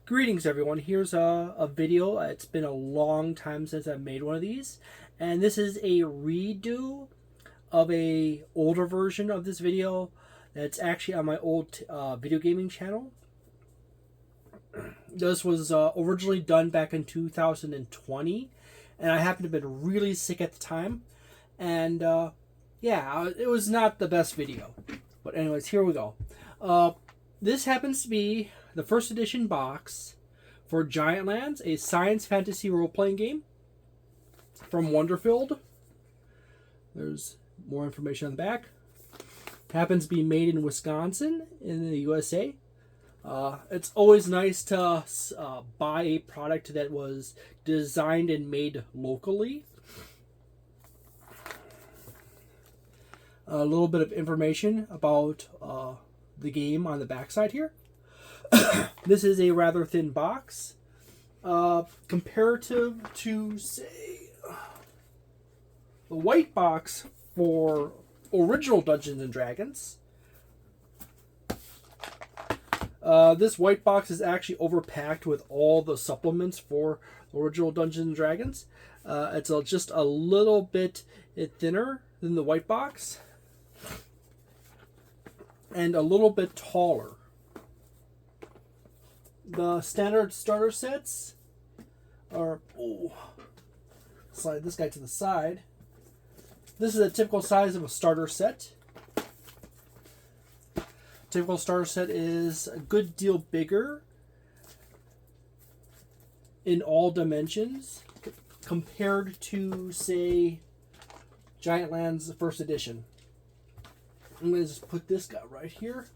Greetings everyone, here's a video. It's been a long time since I've made one of these, and this is a redo of a older version of this video that's actually on my old video gaming channel. This was originally done back in 2020, and I happened to have been really sick at the time, and yeah, it was not the best video. But anyways, here we go. This happens to be the first edition box for GiantLands, a science fantasy role-playing game from Wonderfilled. There's more information on the back. Happens to be made in Wisconsin in the USA. It's always nice to buy a product that was designed and made locally. A little bit of information about the game on the backside here. This is a rather thin box, comparative to, say, the white box for original Dungeons and Dragons. This white box is actually overpacked with all the supplements for original Dungeons and Dragons. It's just a little bit thinner than the white box, and a little bit taller. The standard starter sets are... Oh, slide this guy to the side. This is a typical size of a starter set. Typical starter set is a good deal bigger in all dimensions compared to, say, GiantLands first edition. I'm going to just put this guy right here.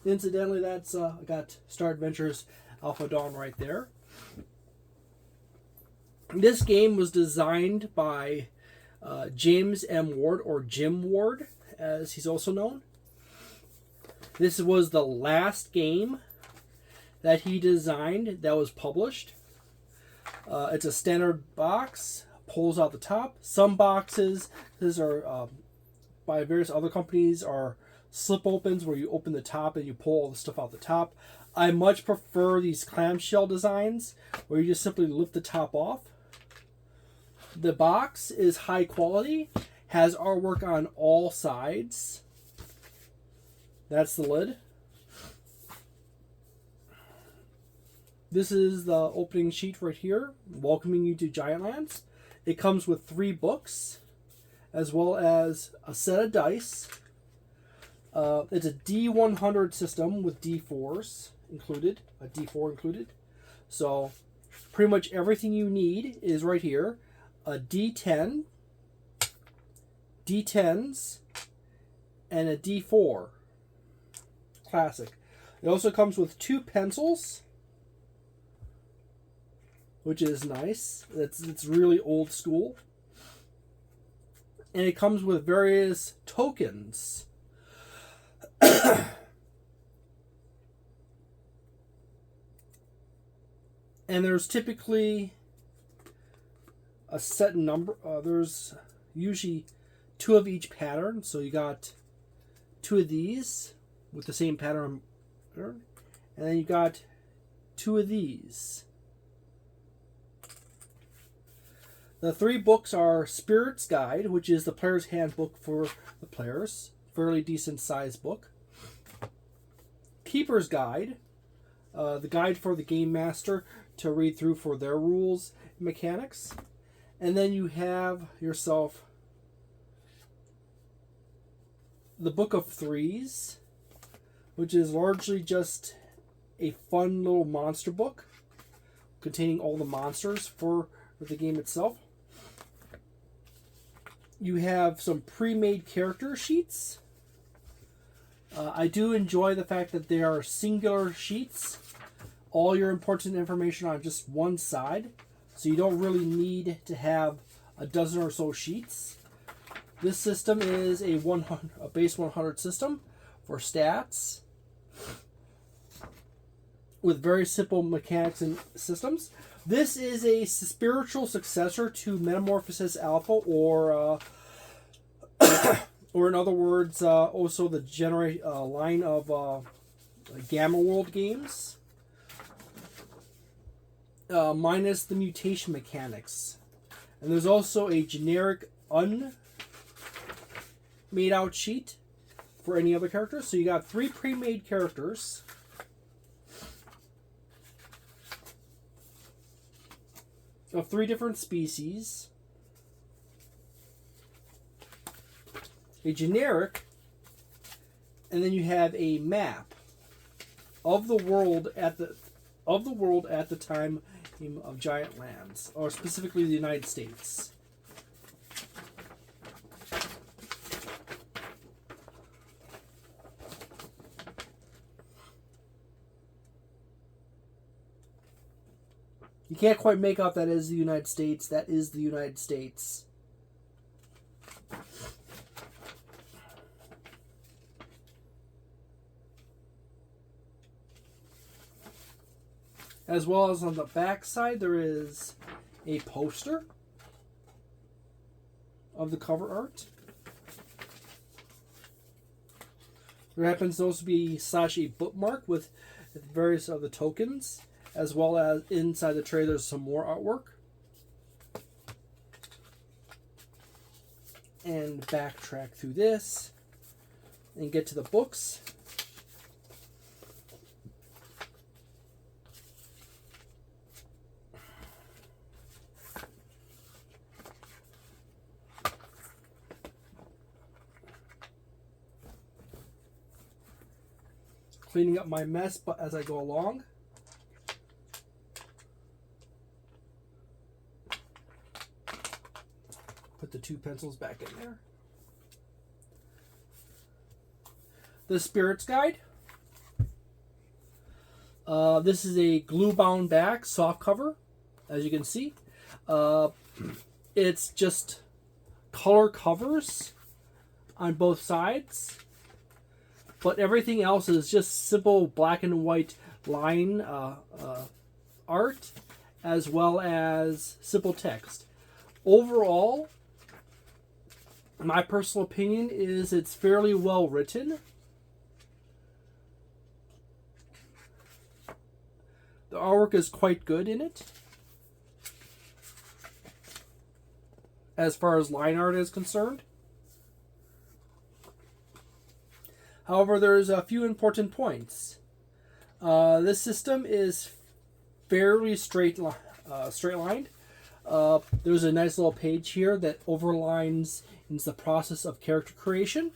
Incidentally, that's I got Star Adventures Alpha Dawn right there. This game was designed by James M. Ward, or Jim Ward, as he's also known. This was the last game that he designed that was published. It's a standard box, pulls out the top. Some boxes, these are by various other companies, are slip opens where you open the top and you pull all the stuff out the top. I much prefer these clamshell designs where you just simply lift the top off. The box is high quality, has artwork on all sides. That's the lid. This is the opening sheet right here, welcoming you to GiantLands. It comes with 3 books, as well as a set of dice. It's a D100 system with D4s included, a D4 included. So pretty much everything you need is right here. A D10, D10s, and a D4. Classic. It also comes with 2 pencils, which is nice. It's really old school. And it comes with various tokens. And there's typically a set number. There's usually 2 of each pattern. So you got 2 of these with the same pattern. And then you got 2 of these. The 3 books are Spirit's Guide, which is the player's handbook for the players. Fairly decent sized book. Keeper's Guide, the guide for the game master to read through for their rules and mechanics. And then you have yourself the Book of Threes, which is largely just a fun little monster book containing all the monsters for the game itself. You have some pre-made character sheets. I do enjoy the fact that they are singular sheets. All your important information on just one side. So you don't really need to have a dozen or so sheets. This system is a base 100 system for stats, with very simple mechanics and systems. This is a spiritual successor to Metamorphosis Alpha, or or in other words, also the line of Gamma World games, minus the mutation mechanics. And there's also a generic unmade out sheet for any other characters. So you got 3 pre-made characters. Of 3 different species. A generic, and then you have a map of the world at the time of GiantLands, or specifically the United States. You can't quite make out that is the United States. That is the United States. As well as on the back side, there is a poster of the cover art. There happens to also be /a bookmark with various of the tokens, as well as inside the tray there's some more artwork. And backtrack through this and get to the books. Cleaning up my mess, but as I go along. Put the 2 pencils back in there. The Spirits Guide. This is a glue-bound back, soft cover, as you can see. It's just color covers on both sides. But everything else is just simple black and white line art, as well as simple text. Overall, my personal opinion is it's fairly well written. The artwork is quite good in it, as far as line art is concerned. However, there's a few important points. This system is fairly straight-lined. There's a nice little page here that overlines the process of character creation.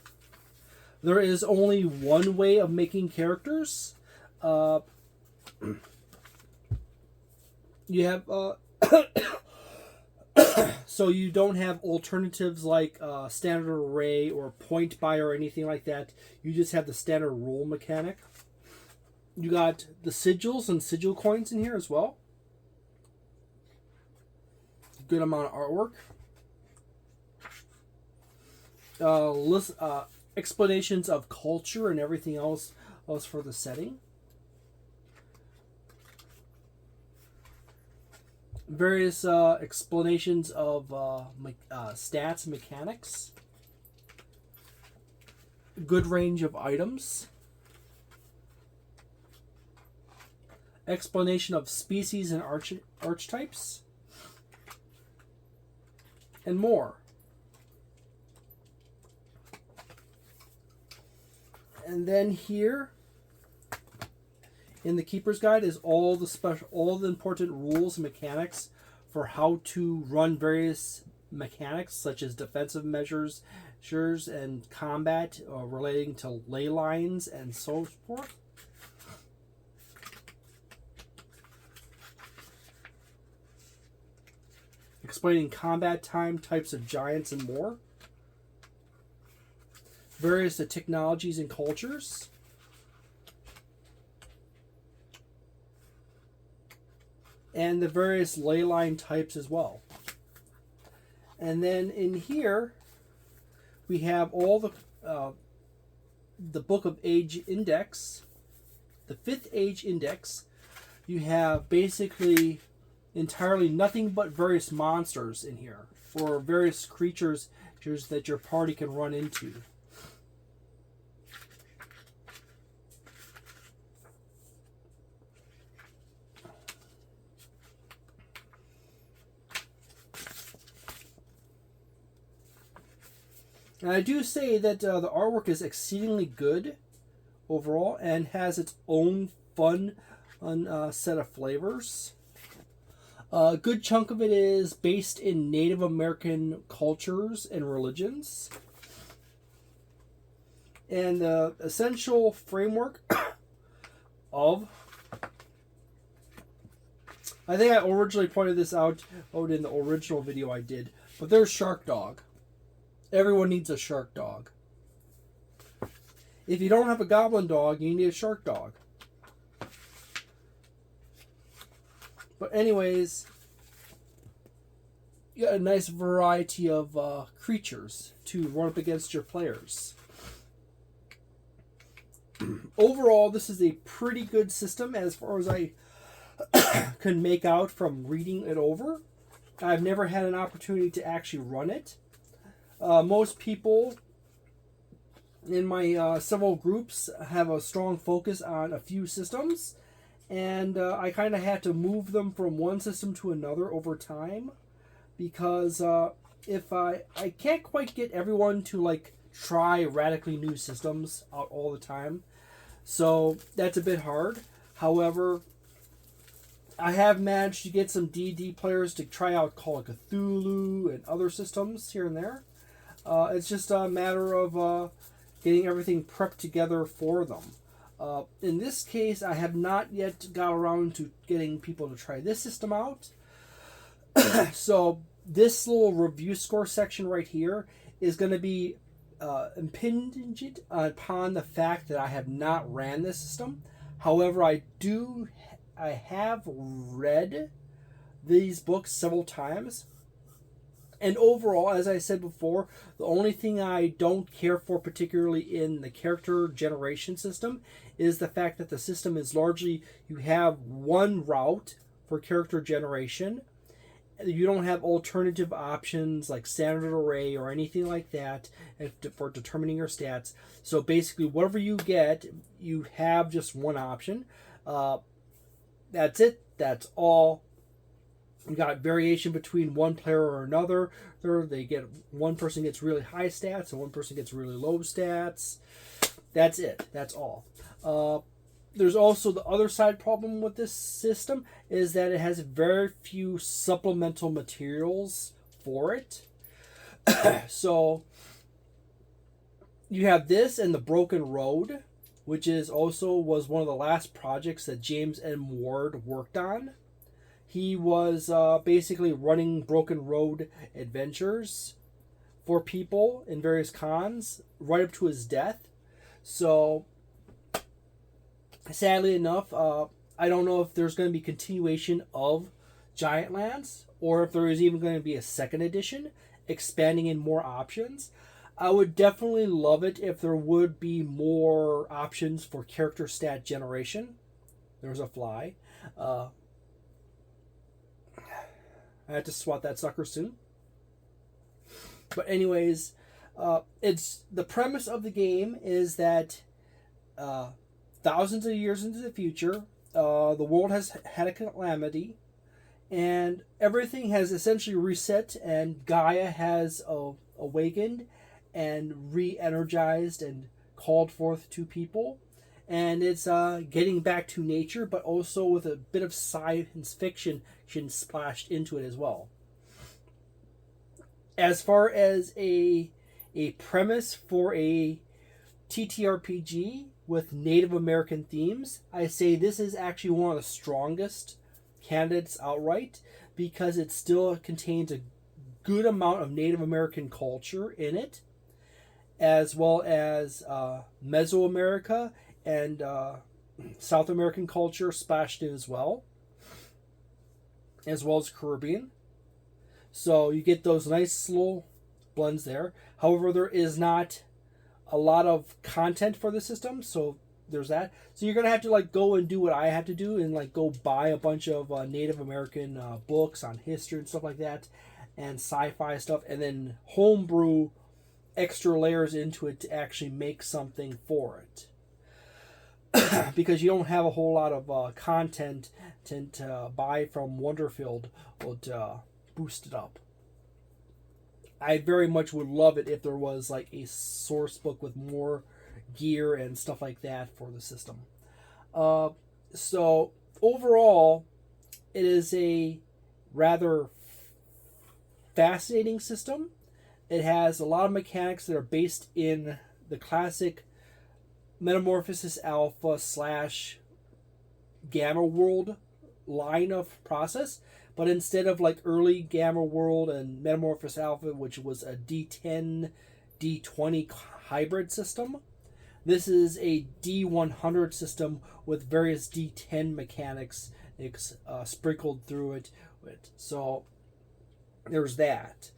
There is only one way of making characters. You have so you don't have alternatives like standard array or point buy or anything like that. You just have the standard rule mechanic. You got the sigils and sigil coins in here as well. Good amount of artwork. Explanations of culture and everything else for the setting. Various explanations of stats and mechanics. Good range of items. Explanation of species and archetypes. And more. And then here in the Keeper's Guide is all the important rules and mechanics for how to run various mechanics such as defensive measures and combat relating to ley lines and so forth. Explaining combat time, types of giants, and more. Various technologies and cultures. And the various ley line types as well. And then in here, we have all the Book of Age Index, the 5th Age Index. You have basically entirely nothing but various monsters in here, or various creatures that your party can run into. And I do say that the artwork is exceedingly good overall and has its own fun set of flavors. A good chunk of it is based in Native American cultures and religions. And the essential framework of... I think I originally pointed this out in the original video I did, but there's Shark Dog. Everyone needs a Shark Dog. If you don't have a Goblin Dog, you need a Shark Dog. But anyways, you got a nice variety of creatures to run up against your players. Overall, this is a pretty good system as far as I can make out from reading it over. I've never had an opportunity to actually run it. Most people in my several groups have a strong focus on a few systems, and I kind of had to move them from one system to another over time, because if I can't quite get everyone to like try radically new systems out all the time, so that's a bit hard. However, I have managed to get some D&D players to try out Call of Cthulhu and other systems here and there. It's just a matter of getting everything prepped together for them. In this case, I have not yet got around to getting people to try this system out. So this little review score section right here is going to be impinged upon the fact that I have not ran this system. However, I have read these books several times. And overall, as I said before, the only thing I don't care for particularly in the character generation system is the fact that the system is largely, you have one route for character generation. You don't have alternative options like standard array or anything like that for determining your stats. So basically, whatever you get, you have just one option. That's it. That's all. You got variation between one player or another. One person gets really high stats and one person gets really low stats. That's it. That's all. There's also the other side problem with this system is that it has very few supplemental materials for it. So you have this and the Broken Road, which was one of the last projects that James M. Ward worked on. He was basically running Broken Road adventures for people in various cons right up to his death. So, sadly enough, I don't know if there's going to be continuation of GiantLands or if there is even going to be a second edition expanding in more options. I would definitely love it if there would be more options for character stat generation. There's a fly. I had to swat that sucker soon. But anyways, it's the premise of the game is that thousands of years into the future, the world has had a calamity, and everything has essentially reset, and Gaia has awakened and re-energized and called forth to people. And it's getting back to nature, but also with a bit of science fiction splashed into it as well. As far as a premise for a TTRPG with Native American themes, I say this is actually one of the strongest candidates outright, because it still contains a good amount of Native American culture in it, as well as Mesoamerica and South American culture splashed in as well as Caribbean. So you get those nice little blends there. However, there is not a lot of content for the system, so there's that. So you're gonna have to like go and do what I have to do and like go buy a bunch of Native American books on history and stuff like that, and sci-fi stuff, and then homebrew extra layers into it to actually make something for it. Because you don't have a whole lot of content to buy from Wonderfilled to boost it up. I very much would love it if there was like a source book with more gear and stuff like that for the system. So overall, it is a rather fascinating system. It has a lot of mechanics that are based in the classic Metamorphosis Alpha / Gamma World line of process, but instead of like early Gamma World and Metamorphosis Alpha, which was a D10 D20 hybrid system, this is a D100 system with various D10 mechanics sprinkled through it. So there's that.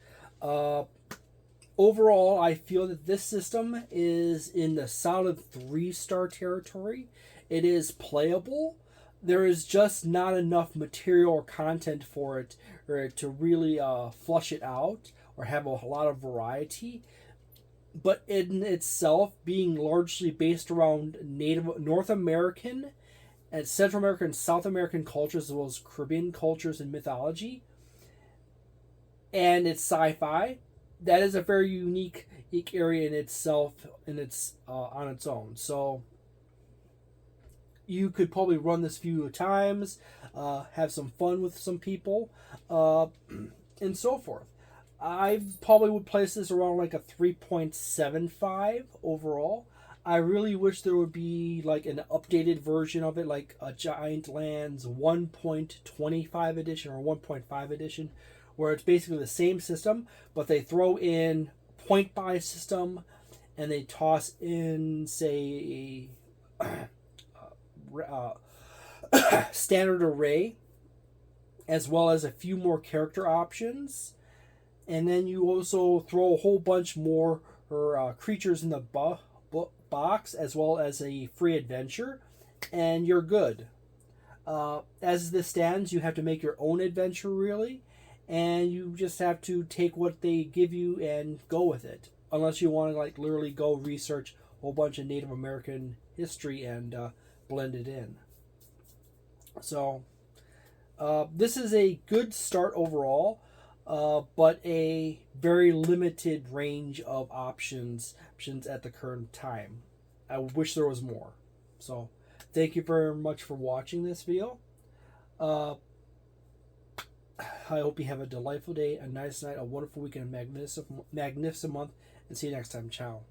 Overall, I feel that this system is in the solid 3-star territory. It is playable. There is just not enough material or content for it to really flush it out or have a lot of variety. But in itself, being largely based around Native North American and Central American and South American cultures, as well as Caribbean cultures and mythology, and it's sci-fi, that is a very unique area in itself, and it's on its own. So you could probably run this few times, have some fun with some people, and so forth. I probably would place this around like a 3.75 overall. I really wish there would be like an updated version of it, like a GiantLands 1.25 edition or 1.5 edition, where it's basically the same system, but they throw in point buy system, and they toss in, say, standard array, as well as a few more character options, and then you also throw a whole bunch more creatures in the box, as well as a free adventure, and you're good. As this stands, you have to make your own adventure, really, and you just have to take what they give you and go with it, unless you want to like literally go research a whole bunch of Native American history and blend it in. So this is a good start overall, but a very limited range of options at the current time. I wish there was more. So thank you very much for watching this video. I hope you have a delightful day, a nice night, a wonderful weekend, a magnificent month, and see you next time. Ciao.